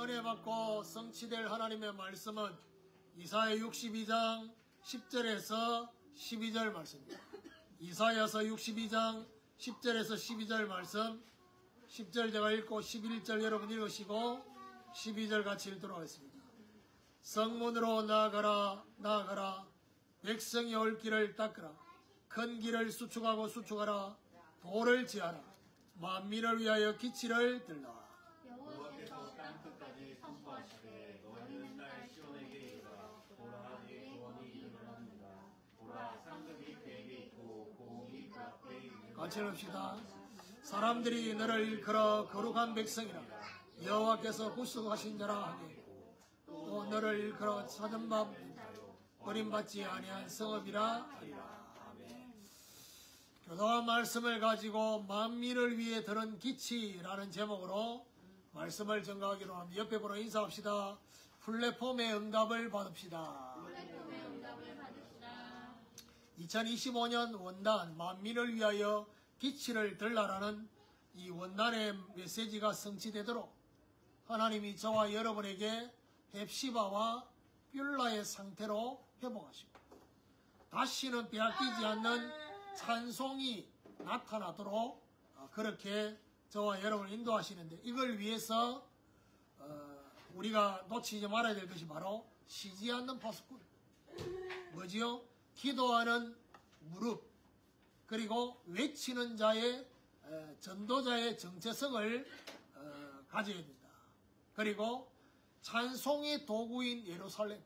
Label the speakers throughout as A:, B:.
A: 은혜 받고 성취될 하나님의 말씀은 이사야 62장 10절에서 12절 말씀입니다. 이사야서 62장 10절에서 12절 말씀, 10절 제가 읽고 11절 여러분 읽으시고 12절 같이 읽도록 하겠습니다. 성문으로 나아가라 나아가라, 백성이 올 길을 닦으라. 큰 길을 수축하고 수축하라. 돌을 지하라. 만민을 위하여 기치를 들라.
B: 여호와께서 땅 끝까지 선포하시되 너희는 딸 시온에게 이르라. 보라, 네 구원이 이르노니이다. 보라, 상급이 그에게 있고 고음이 그 앞에 있는.
A: 같이 읽읍시다. 사람들이 너를 일컬어 거룩한 백성이라, 여호와께서 구속하신 자라 하겠고, 또 너를 일컬어 찾은 바 버림받지 아니한 성읍이라 하리라. 아멘. 교도한 말씀을 가지고 만민을 위해 드는 기치라는 제목으로 말씀을 전가하기로 합니다. 옆에 보러 인사합시다. 플랫폼의 응답을 받읍시다. 2025년 원단 만민을 위하여 기치를 들라라는 이 원단의 메시지가 성취되도록 하나님이 저와 여러분에게 헵시바와 뷸라의 상태로 회복하시고 다시는 빼앗기지 않는 찬송이 나타나도록 그렇게 저와 여러분을 인도하시는데, 이걸 위해서 우리가 놓치지 말아야 될 것이 바로 쉬지 않는 파수꾼, 뭐지요? 기도하는 무릎, 그리고 외치는 자의 전도자의 정체성을 가져야 된다. 그리고 찬송의 도구인 예루살렘,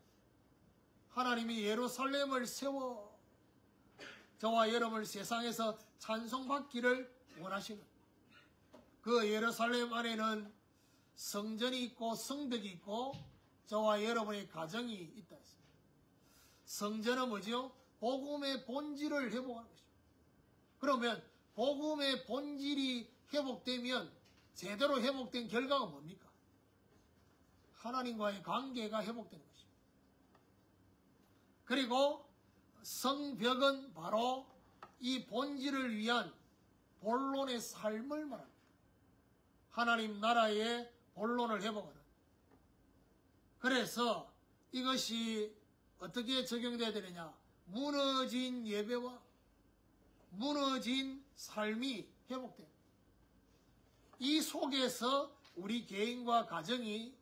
A: 하나님이 예루살렘을 세워 저와 여러분을 세상에서 찬송받기를 원하시는, 그 예루살렘 안에는 성전이 있고 성벽이 있고 저와 여러분의 가정이 있다 했습니다. 성전은 뭐죠? 복음의 본질을 회복하는 것입니다. 그러면 복음의 본질이 회복되면 제대로 회복된 결과가 뭡니까? 하나님과의 관계가 회복되는 것입니다. 그리고 성벽은 바로 이 본질을 위한 본론의 삶을 말합니다. 하나님 나라의 본론을 회복하는. 그래서 이것이 어떻게 적용돼야 되느냐? 무너진 예배와 무너진 삶이 회복됩니다. 이 속에서 우리 개인과 가정이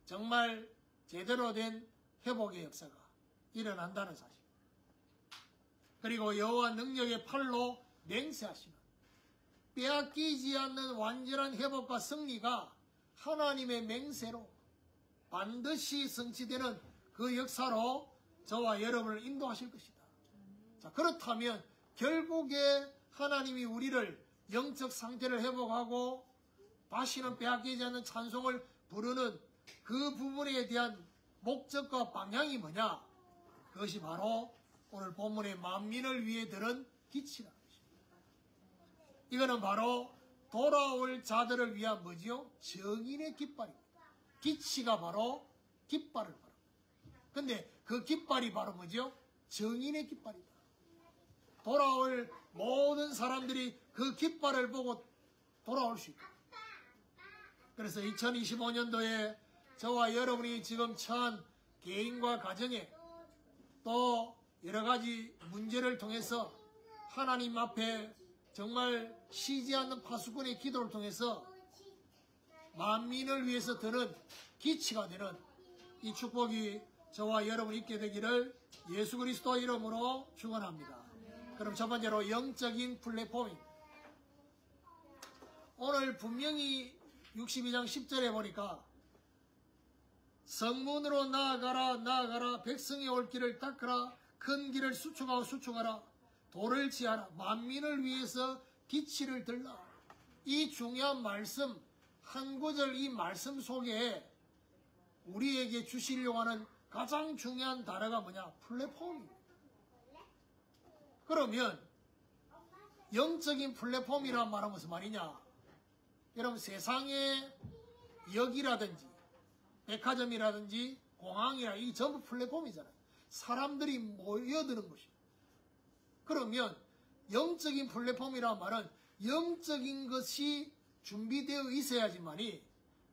A: 정말 제대로 된 회복의 역사가 일어난다는 사실. 그리고 여호와 능력의 팔로 맹세하시는, 빼앗기지 않는 완전한 회복과 승리가 하나님의 맹세로 반드시 성취되는 그 역사로 저와 여러분을 인도하실 것이다. 자, 그렇다면 결국에 하나님이 우리를 영적 상태를 회복하고 다시는 빼앗기지 않는 찬송을 부르는 그 부분에 대한 목적과 방향이 뭐냐? 그것이 바로 오늘 본문의 만민을 위해 드는 기치라는 것입니다. 이거는 바로 돌아올 자들을 위한 뭐지요? 정인의 깃발입니다. 기치가 바로 깃발을 말합니다. 근데 그 깃발이 바로 뭐죠? 정인의 깃발이다. 돌아올 모든 사람들이 그 깃발을 보고 돌아올 수 있다. 그래서 2025년도에 저와 여러분이 지금 처한 개인과 가정에 또 여러 가지 문제를 통해서 하나님 앞에 정말 쉬지 않는 파수꾼의 기도를 통해서 만민을 위해서 드는 기치가 되는 이 축복이 저와 여러분 있게 되기를 예수 그리스도 이름으로 축원합니다. 그럼 첫 번째로 영적인 플랫폼입니다. 오늘 분명히 62장 10절에 보니까 성문으로 나아가라 나아가라, 백성이 올 길을 닦으라. 큰 길을 수축하고 수축하라. 돌을 지하라. 만민을 위해서 기치를 들라. 이 중요한 말씀 한 구절, 이 말씀 속에 우리에게 주시려고 하는 가장 중요한 단어가 뭐냐? 플랫폼입니다. 그러면 영적인 플랫폼이란 말은 무슨 말이냐? 여러분, 세상의 역이라든지 백화점이라든지 공항이라, 이 전부 플랫폼이잖아요. 사람들이 모여드는 것입니다. 그러면 영적인 플랫폼이란 말은 영적인 것이 준비되어 있어야지만이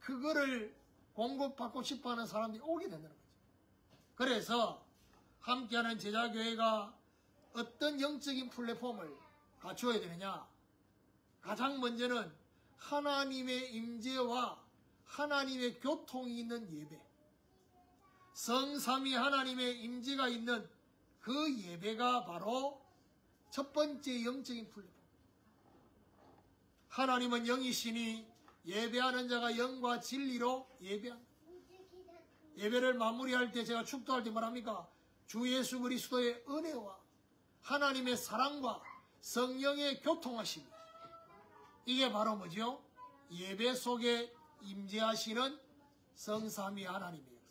A: 그거를 공급받고 싶어하는 사람들이 오게 된다는 거죠. 그래서 함께하는 제자교회가 어떤 영적인 플랫폼을 갖추어야 되느냐? 가장 먼저는 하나님의 임재와 하나님의 교통이 있는 예배, 성삼위 하나님의 임재가 있는 그 예배가 바로 첫 번째 영적인 플랫폼. 하나님은 영이시니 예배하는 자가 영과 진리로 예배한다. 예배를 마무리할 때 제가 축도할 때 말합니까? 주 예수 그리스도의 은혜와 하나님의 사랑과 성령의 교통하심. 이게 바로 뭐죠? 예배 속에 임재하시는 성삼위 하나님의 역사.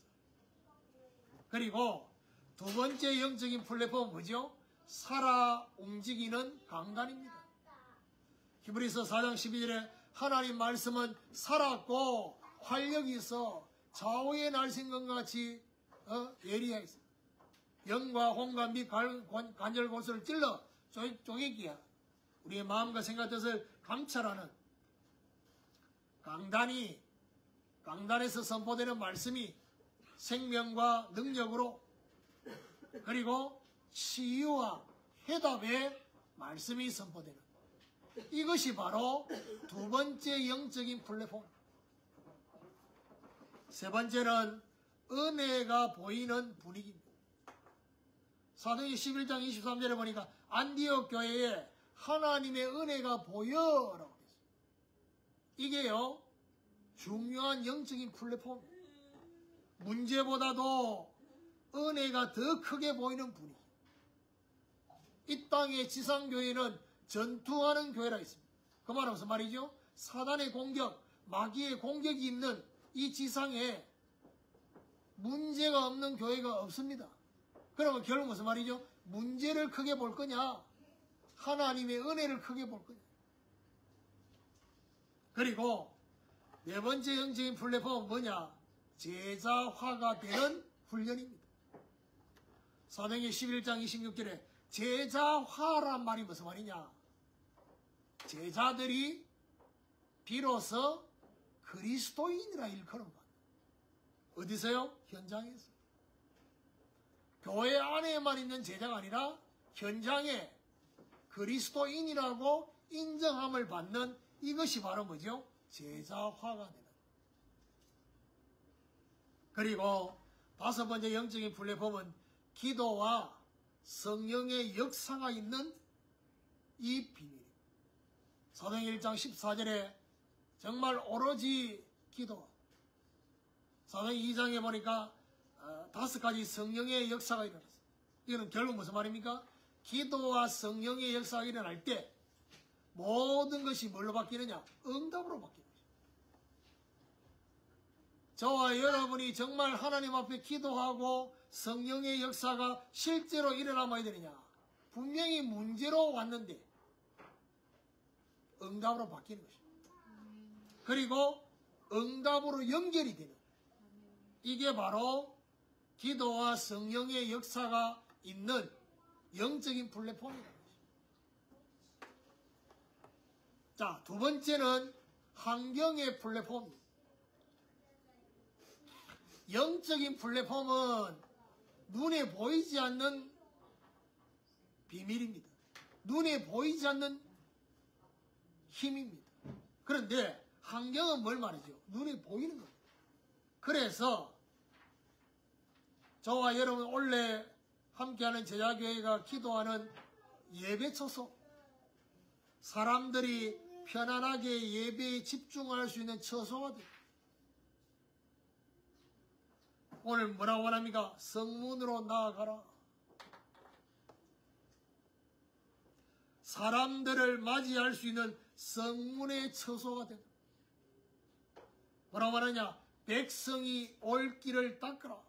A: 그리고 두 번째 영적인 플랫폼은 뭐죠? 살아 움직이는 강단입니다. 히브리서 4장 12절에 하나님 말씀은 살았고 활력이 있어 좌우의 날생금과 같이 예리하였어. 영과 혼과 및 관절 골수를 찔러 쪼개기야. 우리의 마음과 생각 뜻을 감찰하는 강단에서 선포되는 말씀이 생명과 능력으로 그리고 치유와 해답의 말씀이 선포되는 이것이 바로 두 번째 영적인 플랫폼. 세 번째는 은혜가 보이는 분위기입니다. 사도행전 11장 23절에 보니까 안디옥 교회에 하나님의 은혜가 보여라고 했어요. 이게요 중요한 영적인 플랫폼. 문제보다도 은혜가 더 크게 보이는 분위기. 이 땅의 지상교회는 전투하는 교회라 있습니다. 그 말은 무슨 말이죠? 사단의 공격, 마귀의 공격이 있는 이 지상에 문제가 없는 교회가 없습니다. 그러면 결국 무슨 말이죠? 문제를 크게 볼 거냐? 하나님의 은혜를 크게 볼 거냐? 그리고 네 번째 영적인 플랫폼은 뭐냐? 제자화가 되는 훈련입니다. 사도행전 11장 26절에 제자화란 말이 무슨 말이냐? 제자들이 비로소 그리스도인이라 일컬은 것. 어디서요? 현장에서. 교회 안에만 있는 제자가 아니라 현장에 그리스도인이라고 인정함을 받는 이것이 바로 뭐죠? 제자화가 되는. 그리고 다섯 번째 영적인 플랫폼은 기도와 성령의 역사가 있는 이 비밀입니다. 사도행전 1장 14절에 정말 오로지 기도. 사도행전 2장에 보니까 5가지 성령의 역사가 일어났어요. 이거는 결국 무슨 말입니까? 기도와 성령의 역사가 일어날 때 모든 것이 뭘로 바뀌느냐? 응답으로 바뀌는 거죠. 저와 여러분이 정말 하나님 앞에 기도하고 성령의 역사가 실제로 일어나야 되느냐? 분명히 문제로 왔는데 응답으로 바뀌는 것입니다. 그리고 응답으로 연결이 되는 이게 바로 기도와 성령의 역사가 있는 영적인 플랫폼이라는 것입니다. 자, 두 번째는 환경의 플랫폼입니다. 영적인 플랫폼은 눈에 보이지 않는 비밀입니다. 눈에 보이지 않는 힘입니다. 그런데 환경은 뭘 말이죠? 눈에 보이는 겁니다. 그래서 저와 여러분 원래 함께하는 제자교회가 기도하는 예배 처소, 사람들이 편안하게 예배에 집중할 수 있는 처소가 됩니다. 오늘 뭐라고 원합니까? 성문으로 나아가라. 사람들을 맞이할 수 있는 성문의 처소가 된다. 뭐라고 말하냐? 백성이 올 길을 닦으라.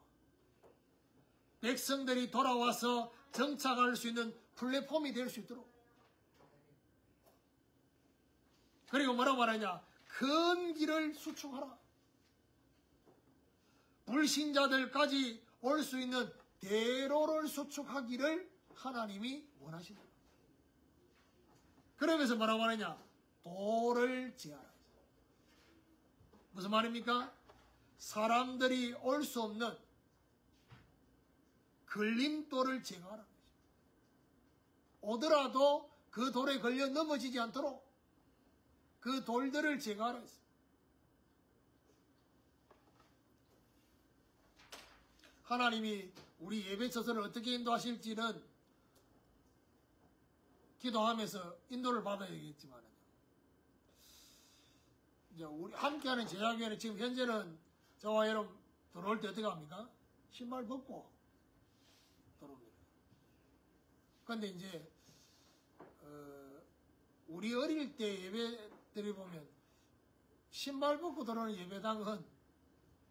A: 백성들이 돌아와서 정착할 수 있는 플랫폼이 될 수 있도록. 그리고 뭐라고 말하냐? 큰 길을 수축하라. 불신자들까지 올 수 있는 대로를 수축하기를 하나님이 원하신다. 그러면서 뭐라고 하느냐? 도를 제하라. 무슨 말입니까? 사람들이 올 수 없는 걸림돌을 제거하라는 거죠. 오더라도 그 돌에 걸려 넘어지지 않도록 그 돌들을 제거하라 했습니다. 하나님이 우리 예배처서를 어떻게 인도하실지는 기도하면서 인도를 받아야겠지만, 이제 우리 함께하는 제자교회는 지금 현재는 저와 여러분 들어올 때 어떻게 합니까? 신발 벗고 들어옵니다. 그런데 이제 우리 어릴 때 예배들이 보면 신발 벗고 들어오는 예배당은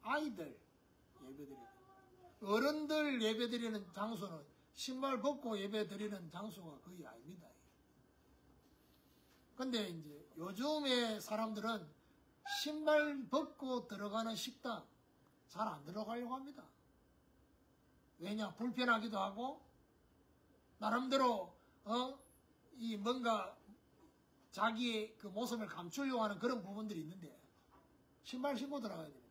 A: 아이들 예배드리고, 어른들 예배드리는 장소는 신발 벗고 예배드리는 장소가 거의 아닙니다. 근데 이제 요즘의 사람들은 신발 벗고 들어가는 식당 잘 안 들어가려고 합니다. 왜냐? 불편하기도 하고, 나름대로 이 뭔가 자기의 그 모습을 감추려고 하는 그런 부분들이 있는데 신발 신고 들어가야 됩니다.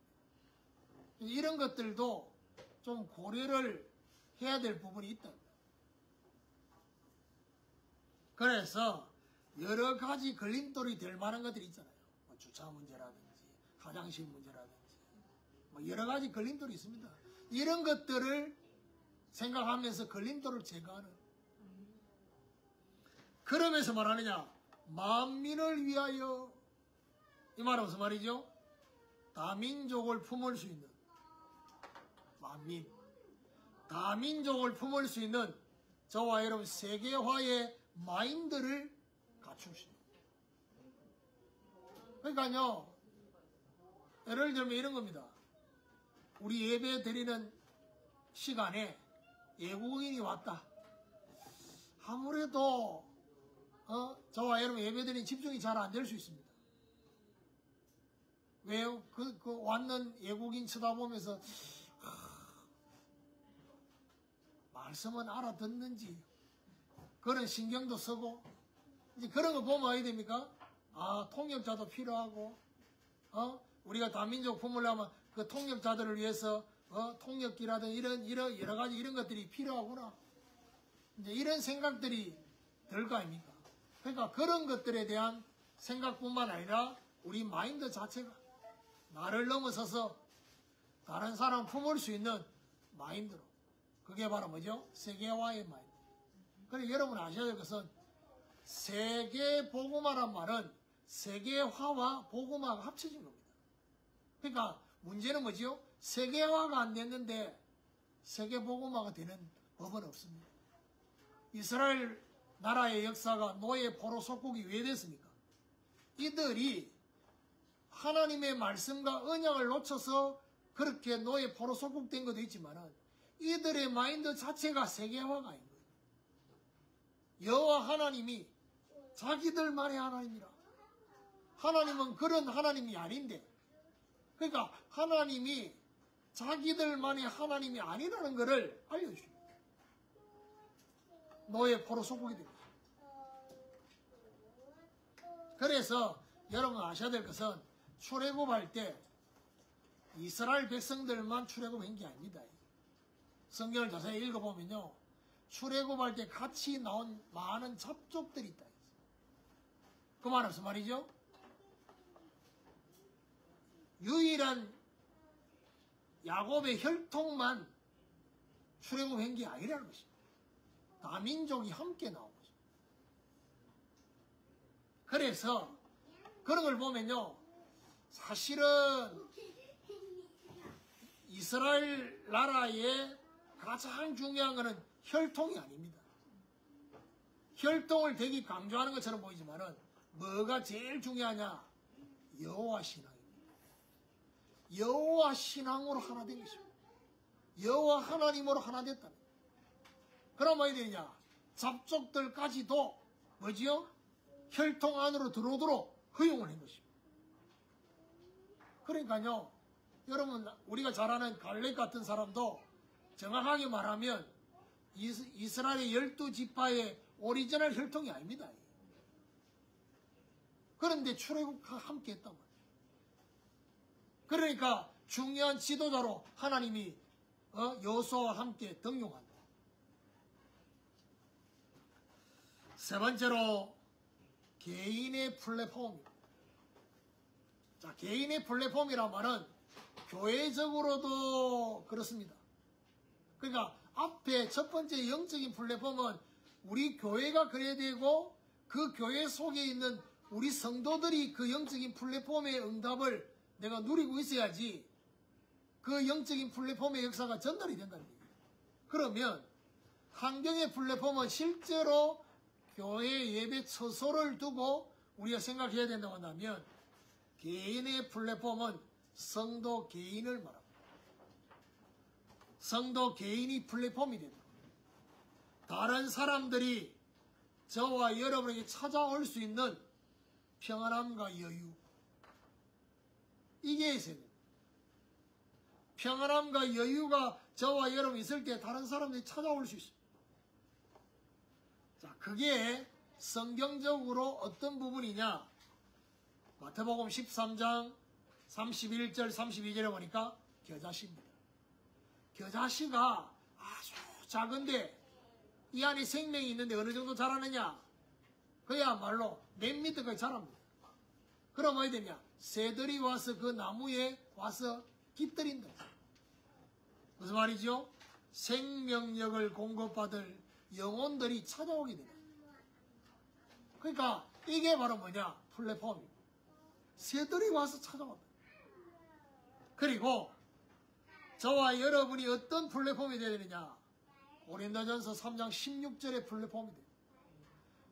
A: 이런 것들도 좀 고려를 해야 될 부분이 있다. 그래서 여러 가지 걸림돌이 될 만한 것들이 있잖아요. 뭐 주차 문제라든지 화장실 문제라든지 뭐 여러 가지 걸림돌이 있습니다. 이런 것들을 생각하면서 걸림돌을 제거하는, 그러면서 말하느냐? 만민을 위하여. 이 말은 무슨 말이죠? 다민족을 품을 수 있는, 만민, 다민족을 품을 수 있는 저와 여러분 세계화의 마인드를 갖추시는. 그러니까요, 예를 들면 이런 겁니다. 우리 예배 드리는 시간에 외국인이 왔다. 아무래도 저와 여러분 예배 드리는 집중이 잘 안 될 수 있습니다. 왜요? 그 왔는 외국인 쳐다보면서 말씀은 알아듣는지 그런 신경도 쓰고, 이제 그런 거 보면 어떻게 됩니까? 아, 통역자도 필요하고, 우리가 다민족 품으려면 그 통역자들을 위해서 통역기라든 이런 여러 가지 이런 것들이 필요하구나. 이제 이런 생각들이 들 거 아닙니까? 그러니까 그런 것들에 대한 생각뿐만 아니라 우리 마인드 자체가 나를 넘어서서 다른 사람 품을 수 있는 마인드로, 그게 바로 뭐죠? 세계화의 마인드. 그래서 여러분 아셔야 될 것은 세계 복음화란 말은 세계화와 복음화가 합쳐진 겁니다. 그러니까 문제는 뭐죠? 세계화가 안 됐는데 세계 복음화가 되는 법은 없습니다. 이스라엘 나라의 역사가 노예 포로 속국이 왜 됐습니까? 이들이 하나님의 말씀과 언약을 놓쳐서 그렇게 노예 포로 속국된 것도 있지만 이들의 마인드 자체가 세계화가 아닌 거예요. 여호와 하나님이 자기들만의 하나님이라. 하나님은 그런 하나님이 아닌데, 그러니까 하나님이 자기들만의 하나님이 아니라는 것을 알려주십니다. 노예 포로 속국이 됩니다. 그래서 여러분 아셔야 될 것은 출애굽할 때 이스라엘 백성들만 출애굽한 게 아닙니다. 성경을 자세히 읽어보면요, 출애굽할 때 같이 나온 많은 잡족들이 있다. 그 말은 무슨 말이죠? 유일한 야곱의 혈통만 출애굽한 게 아니라는 것입니다. 다민족이 함께 나온 거죠. 그래서 그런 걸 보면요, 사실은 이스라엘 나라의 가장 중요한 것은 혈통이 아닙니다. 혈통을 되게 강조하는 것처럼 보이지만은 뭐가 제일 중요하냐? 여호와 신앙입니다. 여호와 신앙으로 하나 된 것입니다. 여호와 하나님으로 하나 됐다는. 그럼 뭐야 되냐? 잡족들까지도 뭐지요? 혈통 안으로 들어오도록 허용을 한 것입니다. 그러니까요, 여러분 우리가 잘 아는 갈렙 같은 사람도 정확하게 말하면 이스라엘의 12지파의 오리지널 혈통이 아닙니다. 그런데 출애굽과 함께 했단 말이에요. 그러니까 중요한 지도자로 하나님이 여호수아와 함께 등용한다. 세 번째로 개인의 플랫폼입니다. 자, 개인의 플랫폼이란 말은 교회적으로도 그렇습니다. 그러니까 앞에 첫 번째 영적인 플랫폼은 우리 교회가 그래야 되고 그 교회 속에 있는 우리 성도들이 그 영적인 플랫폼의 응답을 내가 누리고 있어야지 그 영적인 플랫폼의 역사가 전달이 된다는 얘기예요. 그러면 환경의 플랫폼은 실제로 교회 예배 처소를 두고 우리가 생각해야 된다고 한다면 개인의 플랫폼은 성도 개인을 말합니다. 성도 개인이 플랫폼이 된다. 다른 사람들이 저와 여러분에게 찾아올 수 있는 평안함과 여유, 이게 있어야 됩니다. 평안함과 여유가 저와 여러분 있을 때 다른 사람들이 찾아올 수 있습니다. 자, 그게 성경적으로 어떤 부분이냐? 마태복음 13장 31절 32절에 보니까 겨자씨입니다. 겨자씨가 아주 작은데 이 안에 생명이 있는데 어느 정도 자라느냐? 그야말로 몇 미터까지 자랍니다. 그럼 어디 되냐? 새들이 와서 그 나무에 와서 깃들인다. 무슨 말이죠? 생명력을 공급받을 영혼들이 찾아오게 됩니다. 그러니까 이게 바로 뭐냐? 플랫폼입니다. 새들이 와서 찾아온다. 그리고 저와 여러분이 어떤 플랫폼이 되어야 되느냐? 고린도전서 3장 16절의 플랫폼이 돼요.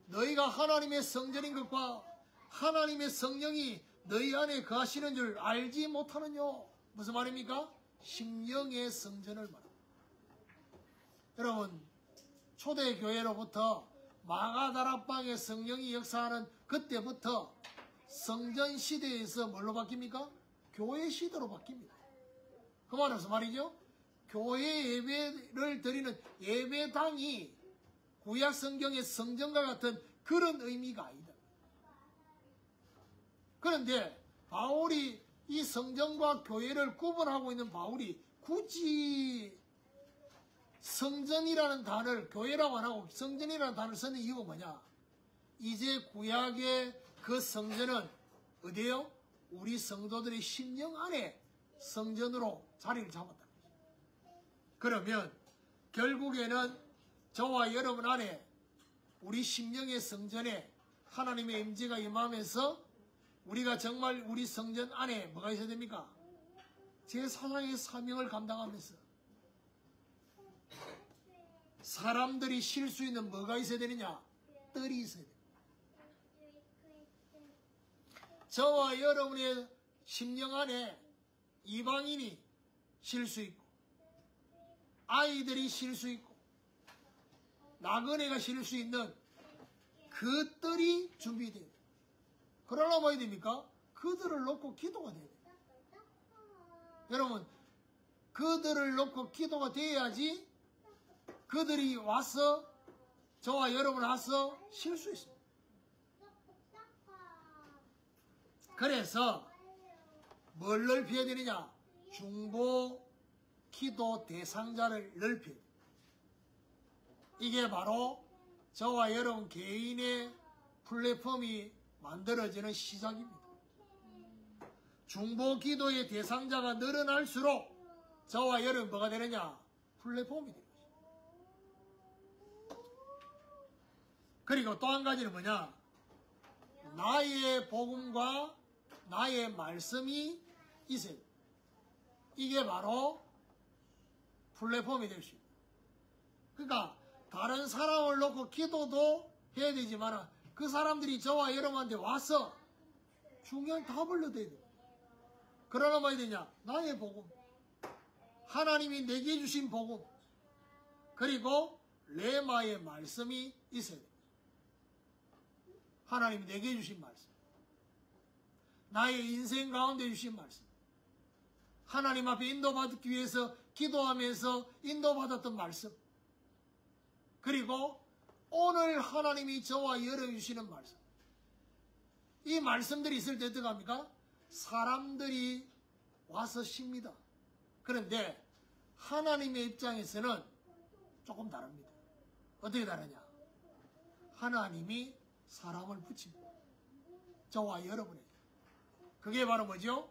A: 너희가 하나님의 성전인 것과 하나님의 성령이 너희 안에 거하시는 줄 알지 못하느냐? 무슨 말입니까? 심령의 성전을 말합니다. 여러분, 초대교회로부터 마가다락방의 성령이 역사하는 그때부터 성전 시대에서 뭘로 바뀝니까? 교회 시대로 바뀝니다. 그 말은 무슨 말이죠? 교회 예배를 드리는 예배당이 구약 성경의 성전과 같은 그런 의미가 아니다. 그런데 바울이 이 성전과 교회를 구분하고 있는 바울이 굳이 성전이라는 단어를 교회라고 안 하고 성전이라는 단어를 쓰는 이유가 뭐냐? 이제 구약의 그 성전은 어디에요? 우리 성도들의 심령 안에 성전으로 자리를 잡았다. 그러면 결국에는 저와 여러분 안에 우리 심령의 성전에 하나님의 임재가 임하면서 우리가 정말 우리 성전 안에 뭐가 있어야 됩니까? 제사장의 사명을 감당하면서 사람들이 쉴 수 있는 뭐가 있어야 되느냐? 뜰이 있어야 됩니다. 저와 여러분의 심령 안에 이방인이 쉴 수 있고 아이들이 쉴 수 있고 나그네가 쉴 수 있는 그 뜰이 준비돼야 돼요. 그러려면 뭐야 됩니까? 그들을 놓고 기도가 돼야 돼요. 여러분, 그들을 놓고 기도가 돼야지 그들이 와서 저와 여러분 와서 쉴 수 있습니다. 그래서 뭘 넓혀야 되느냐? 중보 기도 대상자를 넓혀야 돼요. 이게 바로 저와 여러분 개인의 플랫폼이 만들어지는 시작입니다. 중보 기도의 대상자가 늘어날수록 저와 여러분 뭐가 되느냐? 플랫폼이 되는 것입니다. 그리고 또 한 가지는 뭐냐? 나의 복음과 나의 말씀이 있어요. 이게 바로 플랫폼이 될 수 있습니다. 그러니까 다른 사람을 놓고 기도도 해야 되지만 그 사람들이 저와 여러분한테 와서 중요한 답을 얻어야 돼요. 그러나 뭐야 되냐? 나의 복음, 하나님이 내게 주신 복음, 그리고 레마의 말씀이 있어야 돼요. 하나님이 내게 주신 말씀, 나의 인생 가운데 주신 말씀, 하나님 앞에 인도받기 위해서 기도하면서 인도받았던 말씀, 그리고 오늘 하나님이 저와 여러분 주시는 말씀, 이 말씀들이 있을 때 어떡합니까? 사람들이 와서 쉽니다. 그런데 하나님의 입장에서는 조금 다릅니다. 어떻게 다르냐? 하나님이 사람을 붙입니다. 저와 여러분에게. 그게 바로 뭐죠?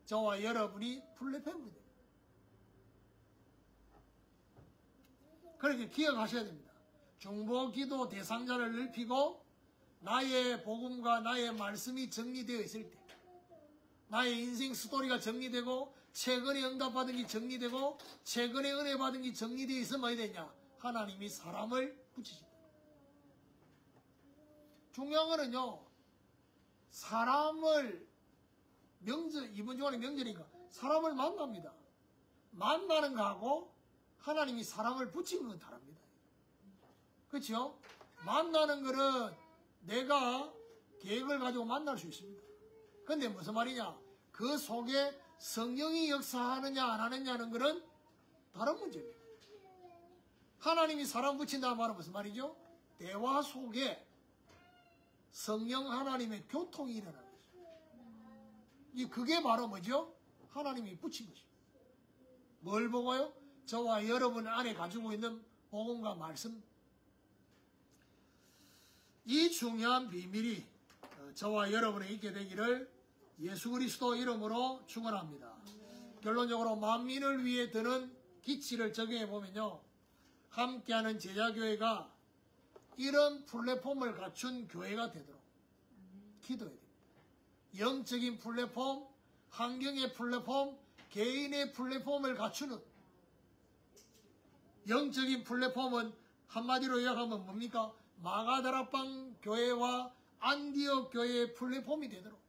A: 저와 여러분이 플랫폼입니다. 그렇게 기억하셔야 됩니다. 중보기도 대상자를 넓히고 나의 복음과 나의 말씀이 정리되어 있을 때, 나의 인생 스토리가 정리되고 최근에 응답받은 게 정리되고 최근에 은혜 받은 게 정리되어 있으면 뭐야 되냐? 하나님이 사람을 붙이신다. 중요한 거는요, 사람을 이번 주간에 명절이니까 사람을 만납니다. 만나는 거하고 하나님이 사람을 붙이는 건 다릅니다. 그렇죠? 만나는 거는 내가 계획을 가지고 만날 수 있습니다. 근데 무슨 말이냐? 그 속에 성령이 역사하느냐 안 하느냐는 거는 다른 문제입니다. 하나님이 사람 붙인다는 말은 무슨 말이죠? 대화 속에 성령 하나님의 교통이 일어나는 것입니다. 그게 바로 뭐죠? 하나님이 붙인 것입니다. 뭘 보고요? 저와 여러분 안에 가지고 있는 복음과 말씀, 이 중요한 비밀이 저와 여러분에 있게 되기를 예수 그리스도 이름으로 축원합니다. 결론적으로 만민을 위해 드는 기치를 적용해 보면요, 함께하는 제자교회가 이런 플랫폼을 갖춘 교회가 되도록 기도해야 됩니다. 영적인 플랫폼, 환경의 플랫폼, 개인의 플랫폼을 갖추는, 영적인 플랫폼은 한마디로 요약하면 뭡니까? 마가다락방 교회와 안디옥 교회의 플랫폼이 되도록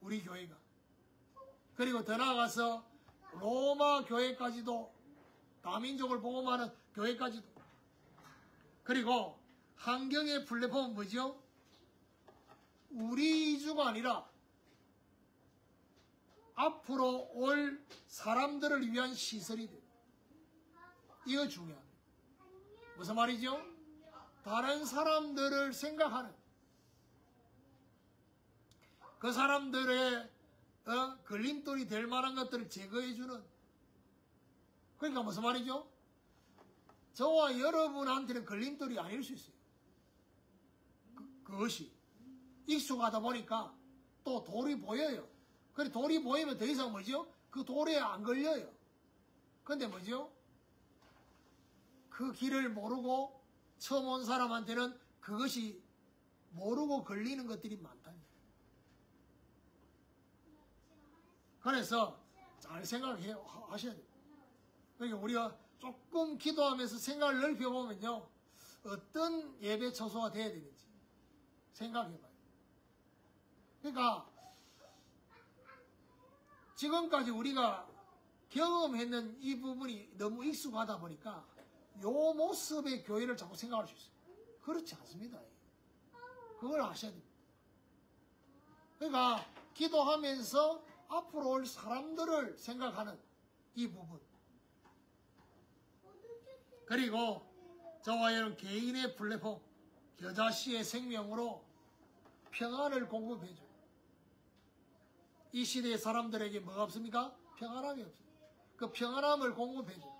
A: 우리 교회가, 그리고 더 나아가서 로마 교회까지도, 다민족을 복음하는 교회까지도, 그리고 환경의 플랫폼은 뭐죠? 우리 이주가 아니라 앞으로 올 사람들을 위한 시설이 돼요. 이거 중요합니다. 무슨 말이죠? 다른 사람들을 생각하는, 그 사람들의 걸림돌이 될 만한 것들을 제거해주는, 그러니까 무슨 말이죠? 저와 여러분한테는 걸림돌이 아닐 수 있어요. 그것이 익숙하다 보니까 또 돌이 보여요. 그래, 돌이 보이면 더 이상 뭐죠? 그 돌에 안 걸려요. 근데 뭐죠? 그 길을 모르고 처음 온 사람한테는 그것이 모르고 걸리는 것들이 많다니. 그래서 잘 생각하셔야 돼요. 그러니까 우리가 조금 기도하면서 생각을 넓혀보면요, 어떤 예배 처소가 돼야 되는지 생각해봐요. 그러니까 지금까지 우리가 경험했는 이 부분이 너무 익숙하다 보니까 요 모습의 교회를 자꾸 생각할 수 있어요. 그렇지 않습니다. 그걸 아셔야 됩니다. 그러니까 기도하면서 앞으로 올 사람들을 생각하는 이 부분, 그리고 저와 여러분 개인의 플랫폼, 겨자씨의 생명으로 평안을 공급해줘요. 이 시대의 사람들에게 뭐가 없습니까? 평안함이 없어요. 그 평안함을 공급해줘요.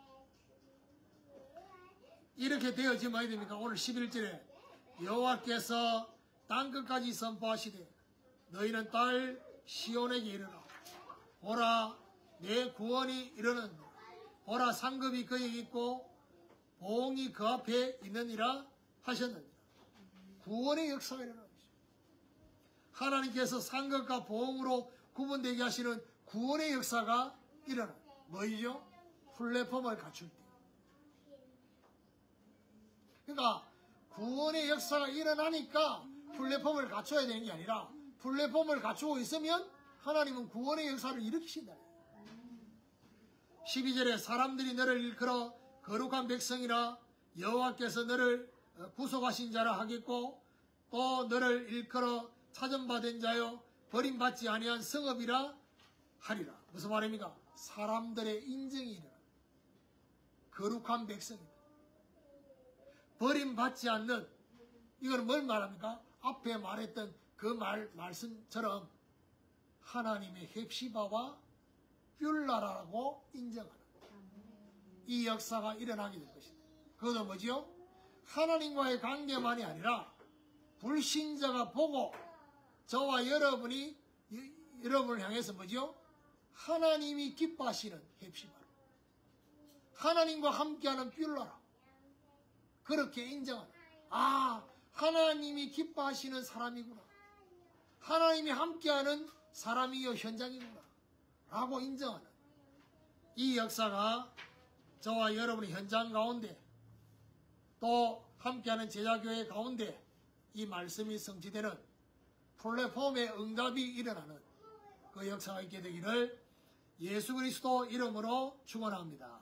A: 이렇게 되어지면 어떻게 됩니까? 오늘 11절에 여호와께서 땅끝까지 선포하시되 너희는 딸 시온에게 이르라. 보라, 내 구원이 이르는다. 보라, 상급이 그에게 있고 보응이 그 앞에 있느니라 하셨느니라. 구원의 역사가 일어나고 있습니다. 하나님께서 상급과 보응으로 구분되게 하시는 구원의 역사가 일어나요. 뭐이죠? 플랫폼을 갖출 때. 그러니까 구원의 역사가 일어나니까 플랫폼을 갖춰야 되는 게 아니라 플랫폼을 갖추고 있으면 하나님은 구원의 역사를 일으키신다. 12절에 사람들이 너를 일컬어 거룩한 백성이라 여호와께서 너를 구속하신 자라 하겠고 또 너를 일컬어 찾은받은 자여 버림받지 아니한 성읍이라 하리라. 무슨 말입니까? 사람들의 인정이 일어나. 거룩한 백성이다. 버림받지 않는, 이건 뭘 말합니까? 앞에 말했던 그 말씀처럼 하나님의 헵시바와 뷸라라고 인정하는 이 역사가 일어나게 될 것입니다. 그것은 뭐지요? 하나님과의 관계만이 아니라 불신자가 보고 저와 여러분이 여러분을 향해서 뭐지요? 하나님이 기뻐하시는 헵시바로 하나님과 함께하는 뷸라라 그렇게 인정하는 하나님이 기뻐하시는 사람이구나 하나님이 함께하는 사람이요 현장이구나 라고 인정하는 이 역사가 저와 여러분의 현장 가운데 또 함께하는 제자교회 가운데 이 말씀이 성취되는 플랫폼의 응답이 일어나는 그 역사가 있게 되기를 예수 그리스도 이름으로 축원합니다.